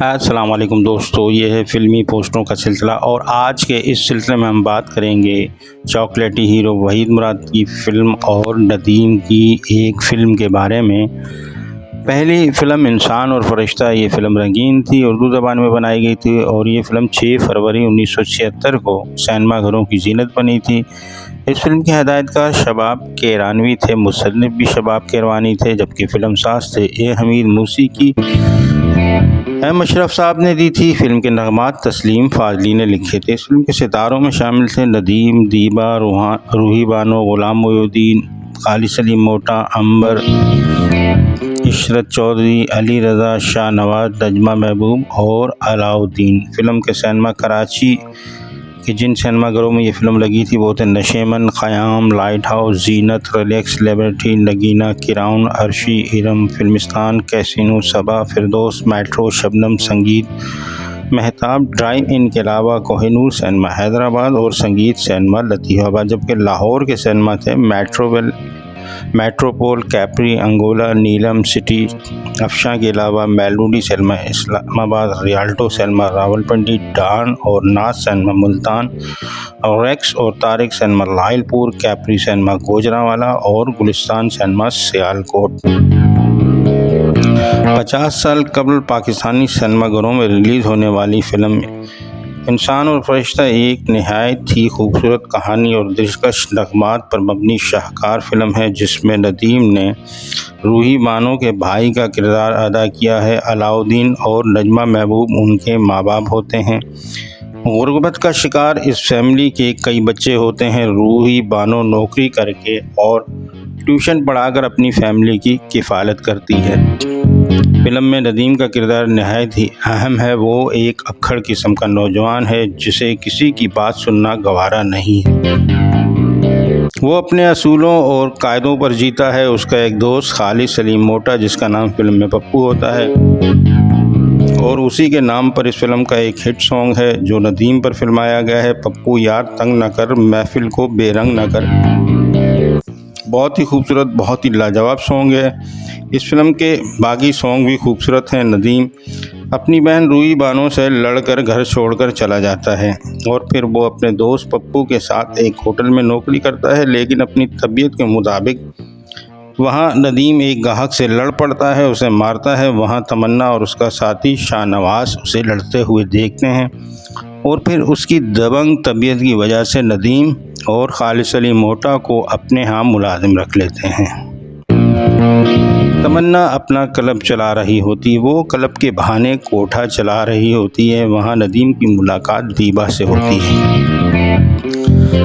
अस्सलाम वालेकुम दोस्तों, ये है फ़िल्मी पोस्टरों का सिलसिला और आज के इस सिलसिले में हम बात करेंगे चॉकलेटी हीरो वहीद मुराद की फ़िल्म और नदीम की एक फ़िल्म के बारे में। पहली फ़िल्म इंसान और फरिश्ता, ये फ़िल्म रंगीन थी, उर्दू ज़बान में बनाई गई थी और ये फ़िल्म 6 फरवरी 1976 को सिनेमा घरों की ज़ीनत बनी थी। इस फ़िल्म के हिदायतकार शबाब केरानवी थे, मुसन्निफ़ भी शबाब केरवानी थे, जबकि फ़िल्म साज़ थे ए हमीद, मौसीकी अशरफ साहब ने दी थी। फ़िल्म के नग़मात तस्लीम फ़ाज़ली ने लिखे थे। इस फ़िल्म के सितारों में शामिल थे नदीम, दीबा, रूही बानो, ग़ुलाम मोइनुद्दीन, खालिद सलीम मोटा, अंबर, इशरत चौधरी, अली रज़ा, शाहनवाज़, नजमा महबूब और अलाउद्दीन। फ़िल्म के सिनेमा कराची कि जिन सिनेमाघरों में ये फ़िल्म लगी थी वो थे Nasheman, Khayyam, Light House, Zeenat, Relax, Liberty, Nagina, किराउन, Arshi, Iram, Filmistan, Casino, Saba, Firdaus, Metro, Shabnam, Sangeet, Mahtab, drive इन के अलावा कोहिनूर सिनेमा हैदराबाद और संगीत सिनेमा लतीफ़ाबाद। जबकि लाहौर के सिनेमा थे Metropole, Capri, Angola, Neelam City, Afshan के अलावा Melody cinema Islamabad, Rialto cinema Rawalpindi, Dawn और नाज सिनेमा मुल्तान, रेक्स और Tariq cinema Lyallpur, Capri cinema Gujranwala और गुलिस्तान सिनेमा सियालकोट। 50 साल कबल पाकिस्तानी सिनेमाघरों में रिलीज़ होने वाली फ़िल्म इंसान और फरिश्ता एक नहायत ही खूबसूरत कहानी और दिलकश नग़मात पर मबनी शाहकार फ़िल्म है, जिसमें नदीम ने रूही बानो के भाई का किरदार अदा किया है। अलाउद्दीन और नजमा महबूब उनके माँ बाप होते हैं। गुर्बत का शिकार इस फैमिली के कई बच्चे होते हैं। रूही बानो नौकरी करके और ट्यूशन पढ़ाकर अपनी फैमिली की किफ़ालत करती है। फ़िल्म में नदीम का किरदार नहायत ही अहम है। वो एक अक्खड़ किस्म का नौजवान है जिसे किसी की बात सुनना गवारा नहीं है। वो अपने असूलों और कायदों पर जीता है। उसका एक दोस्त खालिद सलीम मोटा, जिसका नाम फ़िल्म में पप्पू होता है, और उसी के नाम पर इस फ़िल्म का एक हिट सॉन्ग है जो नदीम पर फिल्माया गया है, पप्पू यार तंग न कर, महफिल को बेरंग न कर। बहुत ही खूबसूरत, बहुत ही लाजवाब सॉन्ग है। इस फिल्म के बाकी सॉन्ग भी खूबसूरत हैं। नदीम अपनी बहन रूही बानो से लड़कर घर छोड़कर चला जाता है और फिर वो अपने दोस्त पप्पू के साथ एक होटल में नौकरी करता है, लेकिन अपनी तबीयत के मुताबिक वहाँ नदीम एक गाहक से लड़ पड़ता है, उसे मारता है। वहाँ तमन्ना और उसका साथी शाहनवाज़ उसे लड़ते हुए देखते हैं और फिर उसकी दबंग तबीयत की वजह से नदीम और खालिद सलीम मोटा को अपने यहाँ मुलाजिम रख लेते हैं। तमन्ना अपना क्लब चला रही होती, वो क्लब के बहाने कोठा चला रही होती है। वहाँ नदीम की मुलाकात दीबा से होती है,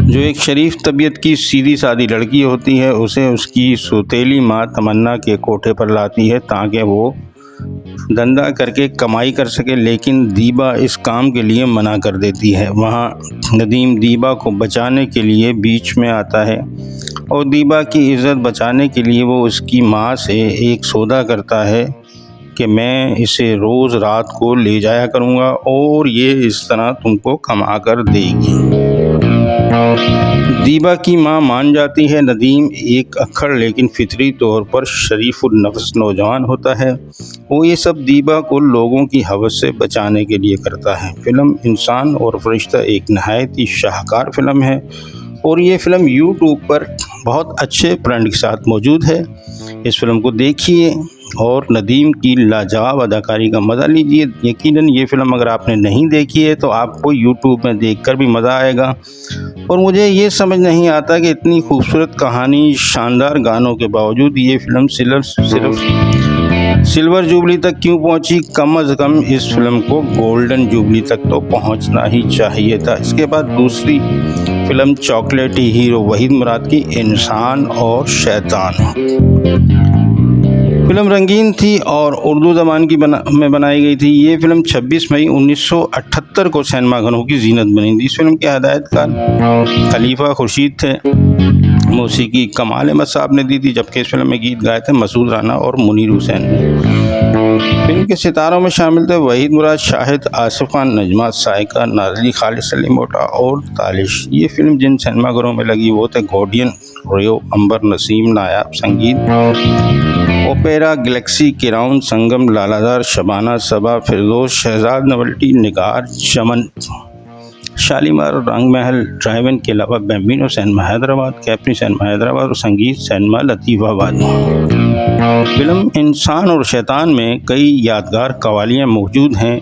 जो एक शरीफ तबीयत की सीधी सादी लड़की होती है। उसे उसकी सौतेली माँ तमन्ना के कोठे पर लाती है ताकि वो धंधा करके कमाई कर सके, लेकिन दीबा इस काम के लिए मना कर देती है। वहाँ नदीम दीबा को बचाने के लिए बीच में आता है और दीबा की इज़्ज़त बचाने के लिए वो उसकी माँ से एक सौदा करता है कि मैं इसे रोज़ रात को ले जाया करूँगा और ये इस तरह तुमको कमा कर देगी। दीबा की माँ मान जाती है। नदीम एक अक्खड़ लेकिन फितरी तौर पर शरीफुल नफ्स नौजवान होता है। वो ये सब दीबा को लोगों की हवस से बचाने के लिए करता है। फ़िल्म इंसान और फरिश्ता एक नहायत ही शाहकार फ़िल्म है और ये फ़िल्म यूट्यूब पर बहुत अच्छे ब्रांड के साथ मौजूद है। इस फ़िल्म को देखिए और नदीम की लाजवाब अदाकारी का मज़ा लीजिए। यकीनन ये फ़िल्म अगर आपने नहीं देखी है तो आपको यूट्यूब में देखकर भी मज़ा आएगा। और मुझे ये समझ नहीं आता कि इतनी खूबसूरत कहानी, शानदार गानों के बावजूद ये फ़िल्म सिर्फ सिल्वर जुबली तक क्यों पहुंची। कम अज़ कम इस फिल्म को गोल्डन जुबली तक तो पहुंचना ही चाहिए था। इसके बाद दूसरी फिल्म चॉकलेटी हीरो वहीद मुराद की इंसान और शैतान। फिल्म रंगीन थी और उर्दू ज़बान की में बनाई गई थी। ये फिल्म 26 मई 1978 को सिनेमाघरों की ज़ीनत बनी थी। इस फिल्म के हिदायतकार खलीफा खुर्शीद थे, मौसीकी कमाल अहमद साहब ने दी थी, जबकि इस फिल्म में गीत गाए थे मसूद राना और मुनीर हुसैन ने। फिल्म के सितारों में शामिल थे वहीद मुराद, शाहिद, आसिफ खान, नजमा, साइका, नाज़ली, खालिद सलीम मोटा और तालिश। ये फिल्म जिन सिनेमाघरों में लगी वो थे गोडियन, रियो, अंबर, नसीम, नायाब, संगीत, ओपेरा, गैलेक्सी, किराउन, संगम, लालादार, शबाना, सबा, फिरदौस, शहजाद, नवल्टी, निगार, चमन, शालीमार, रंग महल, ड्राइव-इन के अलावा Bambino cinema Hyderabad, Capri cinema Hyderabad और संगीत सिनेमा लतीफ़ाबाद। फिल्म इंसान और शैतान में कई यादगार कवालियाँ मौजूद हैं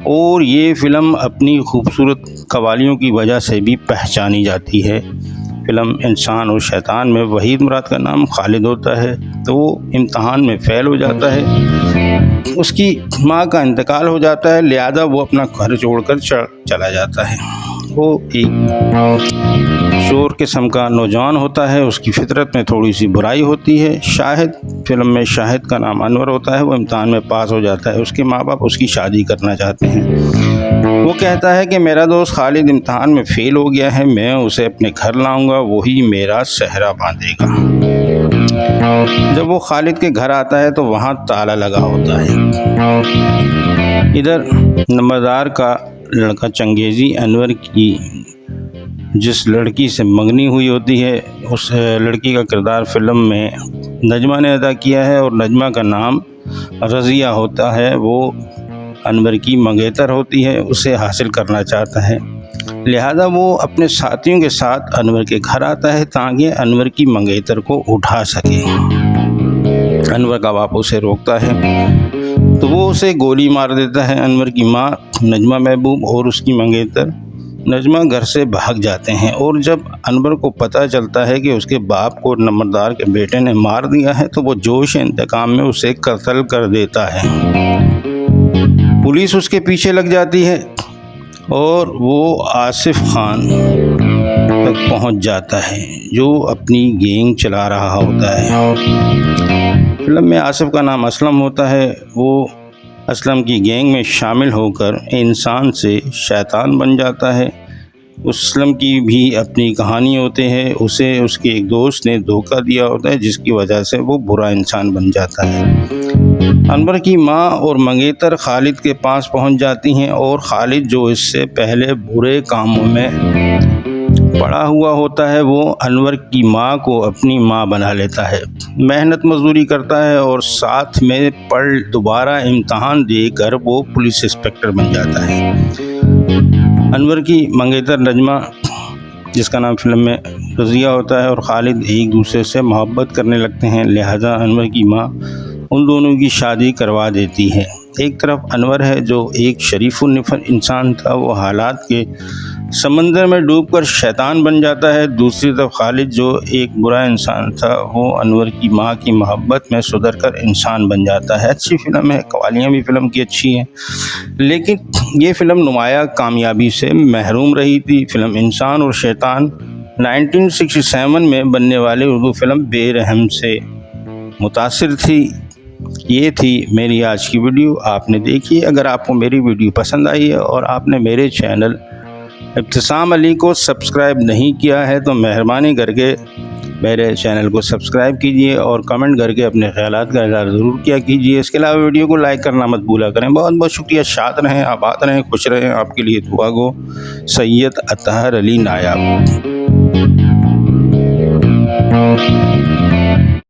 और ये फ़िल्म अपनी खूबसूरत कवालियों की वजह से भी पहचानी जाती है। फ़िल्म इंसान और शैतान में वहीद मुराद का नाम खालिद होता है, तो वो इम्तहान में फ़ेल हो जाता है। उसकी माँ का इंतकाल हो जाता है, लिहाजा वो अपना घर छोड़कर चला जाता है। वो एक शोर किस्म का नौजवान होता है, उसकी फितरत में थोड़ी सी बुराई होती है। शाहिद, फिल्म में शाहिद का नाम अनवर होता है, वो इम्तहान में पास हो जाता है। उसके माँ बाप उसकी शादी करना चाहते हैं। वो कहता है कि मेरा दोस्त खालिद इम्तहान में फ़ेल हो गया है, मैं उसे अपने घर लाऊंगा, वही मेरा सेहरा बांधेगा। जब वो खालिद के घर आता है तो वहाँ ताला लगा होता है। इधर नंबरदार का लड़का चंगेज़ी अनवर की जिस लड़की से मंगनी हुई होती है, उस लड़की का किरदार फ़िल्म में नजमा ने अदा किया है और नजमा का नाम रज़िया होता है। वो अनवर की मंगेतर होती है, उसे हासिल करना चाहता है, लिहाजा वो अपने साथियों के साथ अनवर के घर आता है ताकि अनवर की मंगेतर को उठा सके। अनवर का बाप उसे रोकता है तो वो उसे गोली मार देता है। अनवर की माँ नजमा महबूब और उसकी मंगेतर नजमा घर से भाग जाते हैं और जब अनवर को पता चलता है कि उसके बाप को नंबरदार के बेटे ने मार दिया है तो वो जोश इंतकाम में उसे कत्ल कर देता है। पुलिस उसके पीछे लग जाती है और वो आसिफ खान तक पहुंच जाता है जो अपनी गैंग चला रहा होता है। फिल्म में आसिफ का नाम असलम होता है। वो असलम की गैंग में शामिल होकर इंसान से शैतान बन जाता है। असलम की भी अपनी कहानी होती है। उसे उसके एक दोस्त ने धोखा दिया होता है जिसकी वजह से वो बुरा इंसान बन जाता है। अनवर की माँ और मंगेतर खालिद के पास पहुंच जाती हैं और खालिद जो इससे पहले बुरे कामों में पड़ा हुआ होता है वो अनवर की माँ को अपनी माँ बना लेता है, मेहनत मजदूरी करता है और साथ में पढ़ दोबारा इम्तहान देकर वो पुलिस इंस्पेक्टर बन जाता है। अनवर की मंगेतर नजमा, जिसका नाम फिल्म में रज़िया होता है, और खालिद एक दूसरे से मोहब्बत करने लगते हैं, लिहाजा अनवर की माँ उन दोनों की शादी करवा देती है। एक तरफ अनवर है जो एक शरीफुन्निफ़र इंसान था, वो हालात के समंदर में डूबकर शैतान बन जाता है। दूसरी तरफ खालिद जो एक बुरा इंसान था वो अनवर की माँ की मोहब्बत में सुधर कर इंसान बन जाता है। अच्छी फ़िल्म है, कवालियाँ भी फ़िल्म की अच्छी हैं, लेकिन ये फ़िल्म नुमाया कामयाबी से महरूम रही थी। फ़िल्म इंसान और शैतान 1967 में बनने वाली उर्दू फ़िल्म बेरहम से मुतासिर थी। ये थी मेरी आज की वीडियो, आपने देखी। अगर आपको मेरी वीडियो पसंद आई है और आपने मेरे चैनल इब्तिसाम अली को सब्सक्राइब नहीं किया है तो मेहरबानी करके मेरे चैनल को सब्सक्राइब कीजिए और कमेंट करके अपने ख़यालात का इज़हार ज़रूर किया कीजिए। इसके अलावा वीडियो को लाइक करना मत भूला करें। बहुत बहुत शुक्रिया। शाद रहें, आबाद रहें, खुश रहें। आपके लिए दुआ गो, सैयद अतहर अली नायाब।